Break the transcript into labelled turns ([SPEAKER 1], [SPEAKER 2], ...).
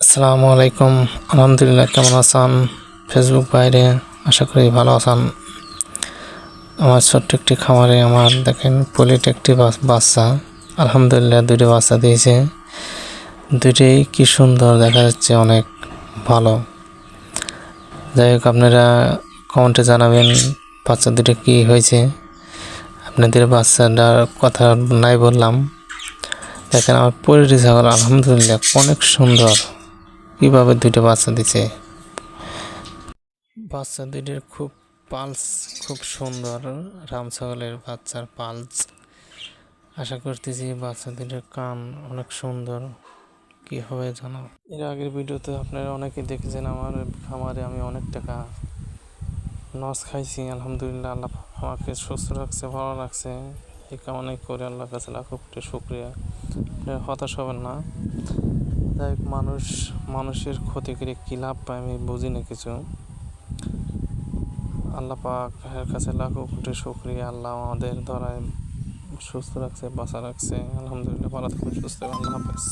[SPEAKER 1] আসসালামু আলাইকুম। আলহামদুলিল্লাহ, কেমন আছেন? ফেসবুক বাইরে আশা করি ভালো আছেন। আমার ছোট্ট একটি খামারে আমার দেখেন পোলিট একটি বাচ্চা, আলহামদুলিল্লাহ দুইটি বাচ্চা দিয়েছে। দুইটাই কি সুন্দর দেখা যাচ্ছে, অনেক ভালো। যাই হোক, আপনারা কমেন্টে জানাবেন বাচ্চা দুটো কী হয়েছে। আপনাদের বাচ্চাটার কথা নাই বললাম। দেখেন আমার পোলট্রি ছাগল আলহামদুলিল্লাহ অনেক সুন্দর, কীভাবে দুইটা বাচ্চা দিছে। বাচ্চা দুইটার খুব পালস খুব সুন্দর, রাম ছাগলের বাচ্চার পালস। আশা করতেছি বাচ্চা দুইটার কান অনেক সুন্দর, কি হবে জানো। এর আগের ভিডিওতে আপনারা অনেকেই দেখেছেন আমার খামারে আমি অনেক টাকা লস খাইছি। আলহামদুলিল্লাহ আল্লাহ আমাকে সুস্থ রাখছে, ভালো রাখছে। এই কামনাই করে আল্লাহর কাছে লাখো কোটি শুকরিয়া। আপনারা হতাশ হবেন না। যাই হোক, মানুষের ক্ষতি করে কী লাভ পায় আমি বুঝি না কিছু। আল্লাহ পাকের কাছে লাখো কোটি শুকরিয়া। আল্লাহ আমাদের ধরায় সুস্থ রাখছে, বাঁচা রাখছে। আলহামদুলিল্লাহ, ভালো থাকুন, সুস্থ থাকুন। আল্লাহ হাফেজ।